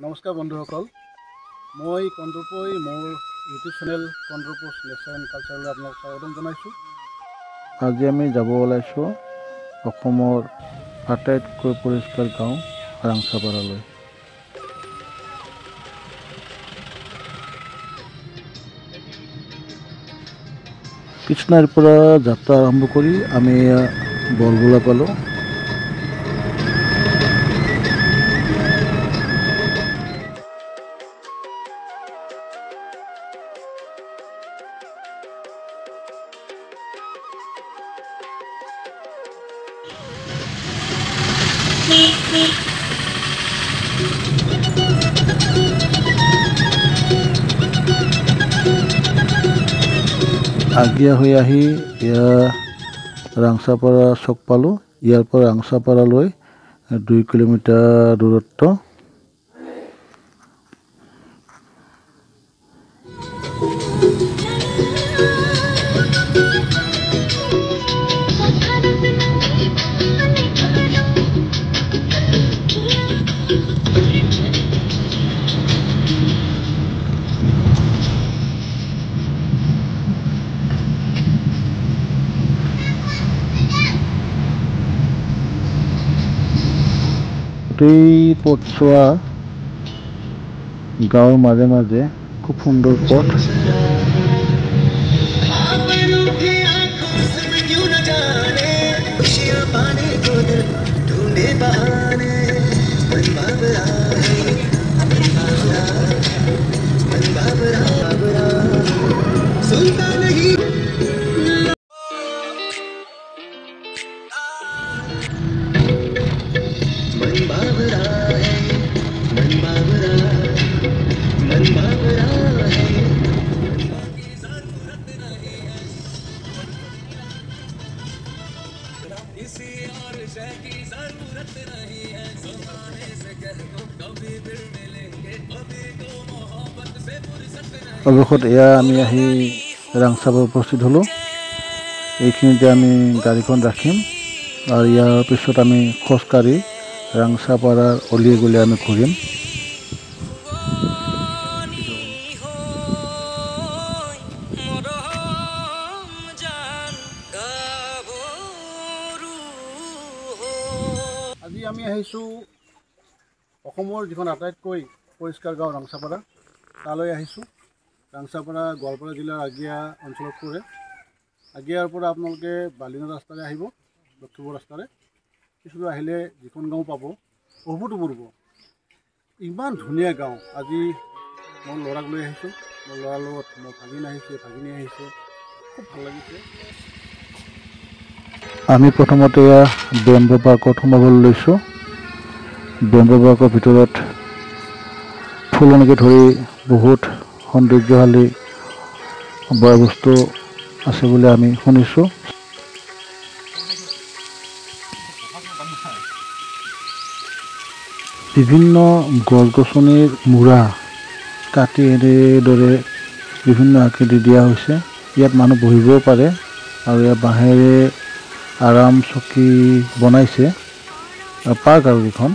নমস্কাৰ বন্ধুসকল, মই কণ্ড্ৰপই মোৰ ইউটিউব চেনেল কণ্ড্ৰপ'ছ নেচাৰ এণ্ড কালচাৰলৈ আপোনাক স্বাগতম জনাইছোঁ। আজি আমি যাব ওলাইছোঁ অসমৰ আটাইতকৈ পৰিষ্কাৰ গাঁও ৰাংচাপাৰালৈ। কৃষ্ণাৰ পৰা যাত্ৰা আৰম্ভ কৰি আমি বৰগোলা পালোঁ। আগিয়া হৈ আহি ৰাংচাপাৰা চক পালোঁ। ইয়াৰ পৰা ৰাংচাপাৰালৈ 2 কিলোমিটাৰ দূৰত্ব। এই পথছোৱা গাঁৱৰ মাজে মাজে খুব সুন্দৰ পথ। অৱশেষত আমি আহি ৰাংচাপাৰা উপস্থিত হ'লোঁ। এইখিনিতে আমি গাড়ীখন ৰাখিম আৰু ইয়াৰ পিছত আমি খোজকাঢ়ি ৰাংচাপাৰাৰ অলিয়ে গলিয়ে আমি ঘূৰিম। আজি আমি আহিছোঁ অসমৰ যিখন আটাইতকৈ পৰিষ্কাৰ গাঁও ৰাংচাপাৰা, তালৈ আহিছোঁ। ৰাংচাপাৰা গোৱালপাৰা জিলাৰ আগিয়া অঞ্চলত পৰে। আগিয়াৰ পৰা আপোনালোকে বালিনা ৰাস্তাৰে আহিব, লখিমপুৰ ৰাস্তাৰে। কিছু আহিলে যিখন গাঁও পাব অভূতপূৰ্ব, ইমান ধুনীয়া গাঁও। আজি মই ল'ৰাক লৈ আহিছোঁ, মোৰ ল'ৰাৰ লগত মোৰ ভাগিনী আহিছে, খুব ভাল লাগিছে। আমি প্ৰথমতে বেম্বো পাৰ্কত সোমাবলৈ লৈছোঁ। বেম্বো পাৰ্কৰ ভিতৰত ফুলনিকে ধৰি বহুত সৌন্দৰ্যশালী বয় বস্তু আছে বুলি আমি শুনিছোঁ। বিভিন্ন গছ গছনিৰ মূৰা কাটি এনেদৰে বিভিন্ন আকৃতি দিয়া হৈছে। ইয়াত মানুহ বহিবও পাৰে আৰু ইয়াত বাঁহেৰে আৰাম চকী বনাইছে। পাৰ্ক আৰু এইখন।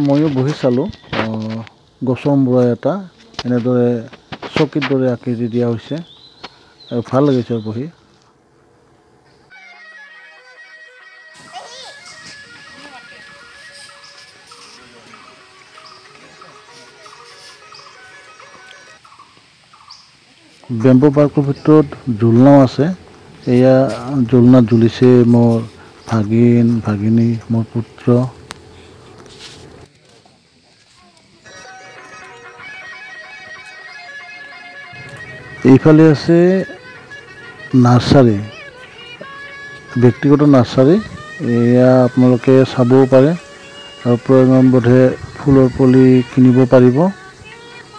ময়ো বহি চালোঁ। গছৰ মূৰা এটা এনেদৰে চকীৰ দৰে আকৃতি দিয়া হৈছে আৰু ভাল লাগিছে বহি। বেম্বো পাৰ্কৰ ভিতৰত জোলনাও আছে। এয়া জোলনাত ঝুলিছে মোৰ ভাগিনী, মোৰ পুত্ৰ। এইফালে আছে নাৰ্চাৰী, ব্যক্তিগত নাৰ্চাৰী। এয়া আপোনালোকে চাবও পাৰে। আৰু প্ৰয়োজন বোধে ফুলৰ পুলি কিনিব পাৰিব।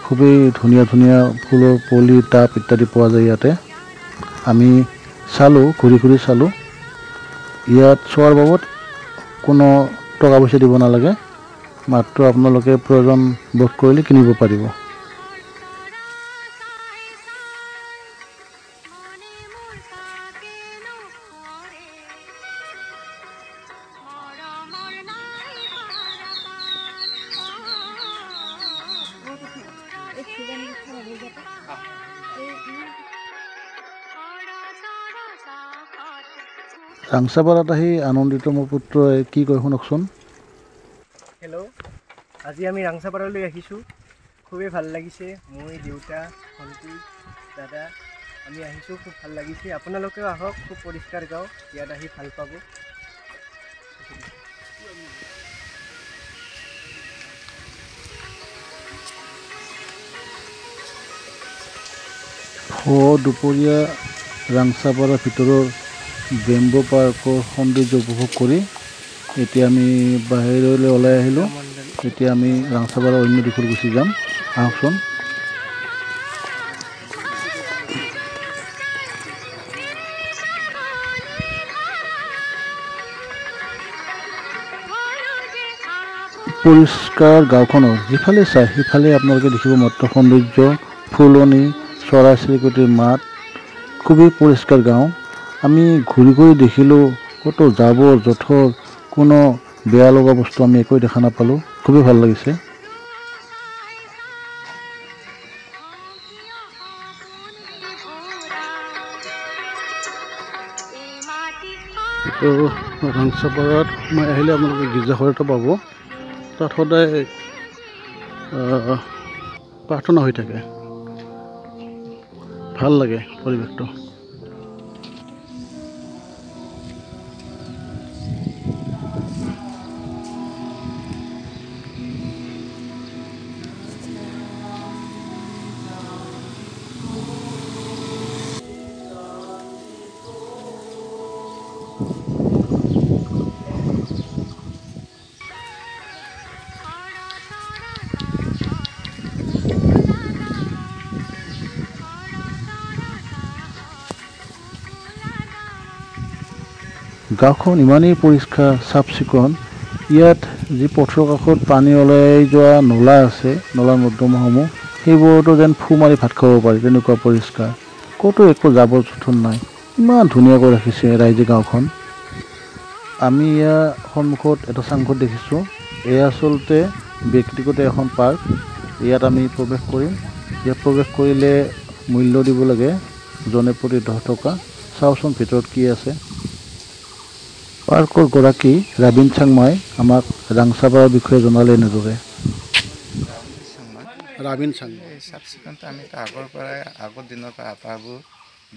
খুবেই ধুনীয়া ধুনীয়া ফুলৰ পুলি টাব ইত্যাদি পোৱা যায় ইয়াতে। আমি চালোঁ, ঘূৰি ঘূৰি চালোঁ। ইয়াত চোৱাৰ বাবদ কোনো টকা পইচা দিব নালাগে, মাত্ৰ আপোনালোকে প্ৰয়োজন বোধ কৰিলে কিনিব পাৰিব। ৰাংচাপাৰাত আহি আনন্দিত মোৰ পুত্ৰই কি কয় শুনকচোন। হেল্ল', আজি আমি ৰাংচাপাৰালৈ আহিছোঁ। খুবেই ভাল লাগিছে। মই, দেউতা, ভণ্টি, দাদা আমি আহিছোঁ, খুব ভাল লাগিছে। আপোনালোকেও আহক, খুব পৰিষ্কাৰ গাঁও, ইয়াত আহি ভাল পাব। দুপৰীয়া ৰাংচাপাৰাৰ ভিতৰৰ বেম্বো পাৰ্কৰ সৌন্দৰ্য উপভোগ কৰি এতিয়া আমি বাহিৰলৈ ওলাই আহিলোঁ। এতিয়া আমি ৰাংচাপাৰাৰ অন্য দিশত গুচি যাম, আহকচোন। পৰিষ্কাৰ গাঁওখনৰ যিফালে চাই সিফালে আপোনালোকে দেখিব মাত্ৰ সৌন্দৰ্য, ফুলনি, চৰাই চিৰিকটিৰ মাত। খুবেই পৰিষ্কাৰ গাঁও। আমি ঘূৰি ঘূৰি দেখিলোঁ ক'তো জাবৰ জোঁথৰ, কোনো বেয়া লগা বস্তু আমি একোৱে দেখা নাপালোঁ। খুবেই ভাল লাগিছে। তো ৰাংচাপাৰাত মই আহিলে আপোনালোকে গীৰ্জাঘৰ এটা পাব। তাত সদায় প্ৰাৰ্থনা হৈ থাকে। ভাল লাগে পৰিৱেশটো। গাঁওখন ইমানেই পৰিষ্কাৰ, চাফ চিকুণ। ইয়াত যি পথৰ কাষত পানী ওলাই যোৱা নলা আছে, নলা নৰ্দমাসমূহ, সেইবোৰতো যেন ফু মাৰি ভাত খাব পাৰি, তেনেকুৱা পৰিষ্কাৰ। ক'তো একো জাবৰ জোঁথৰ নাই। ইমান ধুনীয়াকৈ ৰাখিছে ৰাইজে গাঁওখন। আমি ইয়াৰ সন্মুখত এটা চাংঘৰ দেখিছোঁ। এয়া আচলতে ব্যক্তিগত এখন পাৰ্ক। ইয়াত আমি প্ৰৱেশ কৰিম। ইয়াত প্ৰৱেশ কৰিলে মূল্য দিব লাগে, জনে প্ৰতি 10 টকা। চাওঁচোন ভিতৰত কি আছে। পাৰ্কৰ গৰাকী ৰাবিন চাংমাই আমাক ৰাংচাপাৰাৰ বিষয়ে জনালে এনেদৰে। ৰাবিন চাংমা, চাফ চিকুণটো আমিতো আগৰ দিনৰ পৰা আপাবোৰ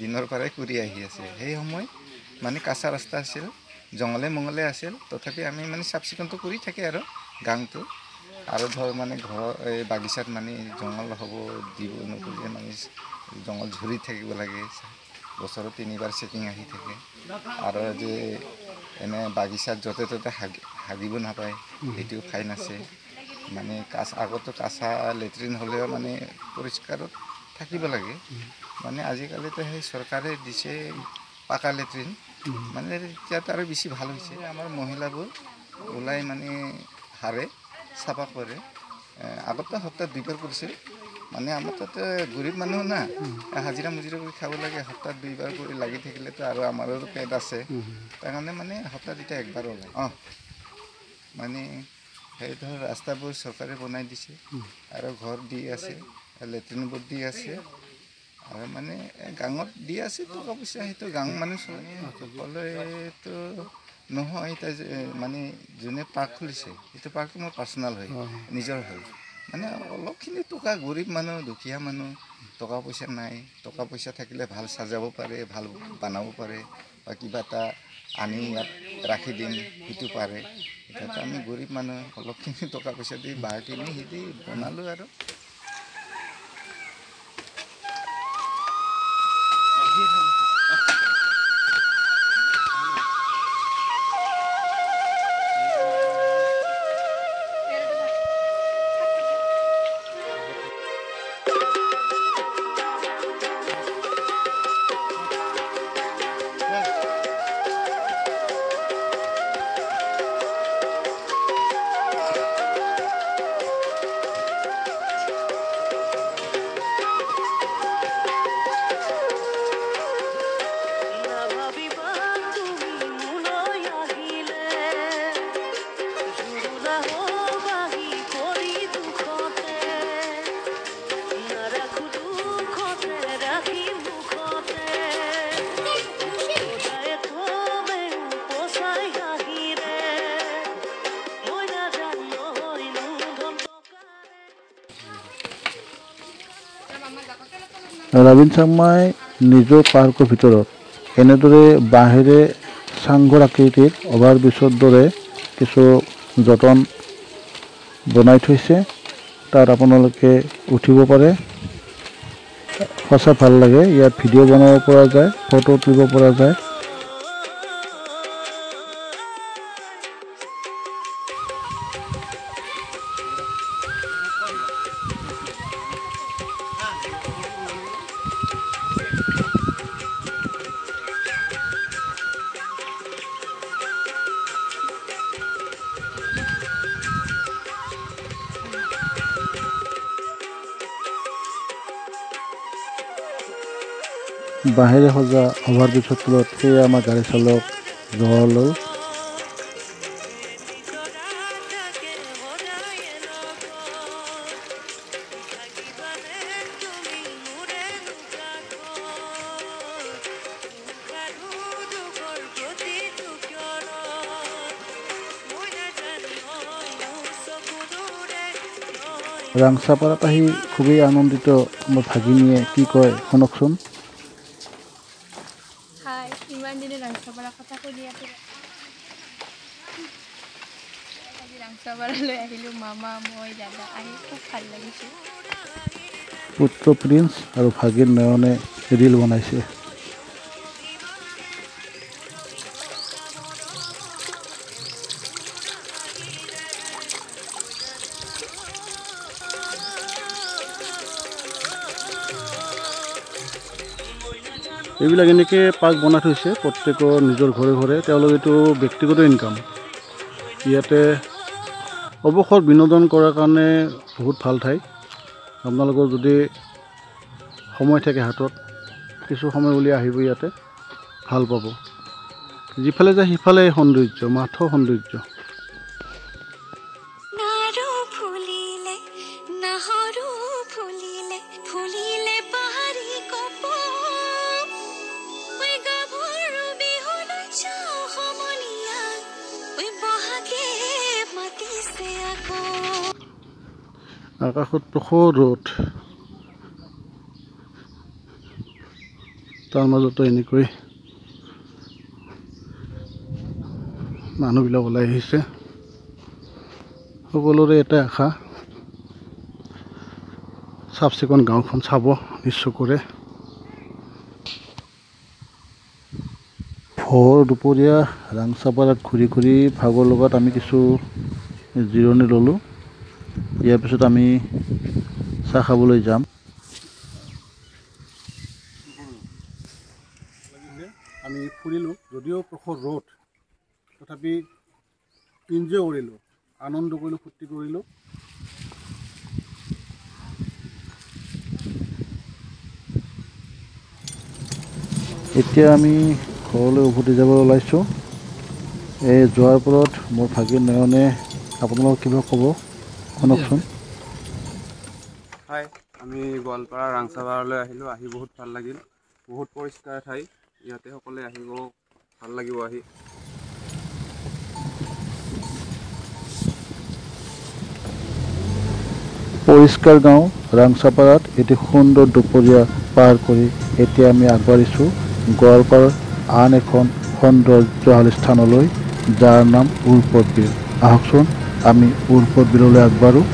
দিনৰ পৰাই কৰি আহি আছে। সেই সময় মানে কাঁচা ৰাস্তা আছিল, জংঘলে মংগলে আছিল, তথাপি আমি মানে চাফ চিকুণটো কৰি থাকে আৰু গাঁৱটো। আৰু ধৰ মানে ঘৰৰ এই বাগিচাত মানে জংঘল হ'ব দিব নোখোজে, মানে জংঘল ঝৰি থাকিব লাগে। বছৰত 3বাৰ চেকিং আহি থাকে। আৰু যে এনে বাগিচাত য'তে ত'তে হাগিব নাপায়, এইটোও ফাইন আছে। মানে আগতো কাঁচা লেট্ৰিন হ'লেও মানে পৰিষ্কাৰত থাকিব লাগে। মানে আজিকালিতো সেই চৰকাৰে দিছে পাকা লেট্ৰিন, মানে এতিয়াতো আৰু বেছি ভাল হৈছে। আমাৰ মহিলাবোৰ ওলাই মানে সাৰে, চাফা কৰে। আগতে সপ্তাহত 2বাৰ কৰিছিল। মানে আমাৰ তাতে গৰীব মানুহ না, হাজিৰা মুজিৰা কৰি খাব লাগে। সপ্তাহত 2বাৰ কৰি লাগি থাকিলেতো আৰু আমাৰো পেট আছে, তাৰ কাৰণে মানে সপ্তাহত এতিয়া 1বাৰ ওলায়। মানে সেই ধৰ ৰাস্তাবোৰ চৰকাৰে বনাই দিছে, আৰু ঘৰ দি আছে, লেট্ৰিনবোৰ দি আছে, আৰু মানে গাঁৱত দি আছে টকা পইচা। সেইটো গাঁৱৰ মানুহ চলে, সকলোৱেতো নহয়। এতিয়া মানে যোনে পাৰ্ক খুলিছে, সেইটো পাৰ্কটো মোৰ পাৰ্চনেল হয়, নিজৰ হয়। মানে অলপখিনি টকা, গৰীব মানুহ, দুখীয়া মানুহ, টকা পইচা নাই। টকা পইচা থাকিলে ভাল সাজাব পাৰে, ভাল বনাব পাৰে, বা কিবা এটা আনি ইয়াত ৰাখি দিম, সেইটো পাৰে। এতিয়াতো আমি গৰীব মানুহ, অলপখিনি টকা পইচা দি বাঁহ কিনি সিদি বনালোঁ আৰু। ৰবীন শৰ্মাই নিজৰ পাৰ্কৰ ভিতৰত এনেদৰে বাঁহেৰে চাংঘৰ আকৃতিৰ অভাৰব্ৰিজৰ দৰে কিছু যতন বনাই থৈছে। তাত আপোনালোকে উঠিব পাৰে। সঁচা ভাল লাগে। ইয়াত ভিডিঅ' বনাব পৰা যায়, ফটো তুলিব পৰা যায়। বাঁহেৰে সজা অভাৰব্ৰিজৰ তলত সেয়া আমাৰ গাড়ী চালক জৱাহৰলাল। ৰাংচাপাৰাত আহি খুবেই আনন্দিত মোৰ ভাগিনীয়ে কি কয় শুনকচোন। ইমান দিনে ৰাংচাপাৰা কথা শুনি আছিলোঁ। আজি ৰাংচাপাৰালৈ আহিলোঁ, মামা মই দাদা আহি খুব ভাল লাগিছে। পুত্ৰ প্ৰিন্স আৰু ভাগিন নয়নে ৰীল বনাইছে। এইবিলাক এনেকৈ পাৰ্ক বনাই থৈছে প্ৰত্যেকৰ নিজৰ ঘৰে ঘৰে। তেওঁলোক এইটো ব্যক্তিগত ইনকাম। ইয়াতে অৱসৰ বিনোদন কৰাৰ কাৰণে বহুত ভাল ঠাই। আপোনালোকৰ যদি সময় থাকে হাতত, কিছু সময় উলিয়াই আহিব, ইয়াতে ভাল পাব। যিফালে যায় সিফালে সৌন্দৰ্য, মাথো সৌন্দৰ্য। আকাশত প্ৰখৰ ৰ'দ, তাৰ মাজতো এনেকৈ মানুহবিলাক ওলাই আহিছে। সকলোৰে এটা আশা, চাফ চিকুণ গাঁওখন চাব নিশ্চয় কৰে। ভৰ দুপৰীয়া ৰাংচাপাৰাত ঘূৰি ঘূৰি ভাগৰ লগত আমি কিছু জিৰণি ল'লোঁ। ইয়াৰ পিছত আমি চাহ খাবলৈ যাম। আমি ফুৰিলোঁ, যদিও প্ৰখৰ ৰ'দ, তথাপি এনজয় কৰিলোঁ, আনন্দ কৰিলোঁ, ফূৰ্তি কৰিলোঁ। এতিয়া আমি ঘৰলৈ উভতি যাব ওলাইছোঁ। এই যোৱাৰ পৰত মোৰ ভাগিন নয়নে আপোনালোকক কিবা ক'ব শুনকচোন। হাই, আমি গোৱালপাৰা ৰাংচাপাৰালৈ আহিলোঁ। আহি বহুত ভাল লাগিল। বহুত পৰিষ্কাৰ ঠাই, ইয়াতে সকলোৱে আহিব, ভাল লাগিব আহি। পৰিষ্কাৰ গাঁও ৰাংচাপাৰাত এটি সুন্দৰ দুপৰীয়া পাৰ কৰি এতিয়া আমি আগবাঢ়িছোঁ গোৱালপাৰাৰ আন এখন সৌন্দৰ্যশালী স্থানলৈ, যাৰ নাম উৰ্পদ বিল। আহকচোন আমি উৰ্পদ বিললৈ আগবাঢ়োঁ।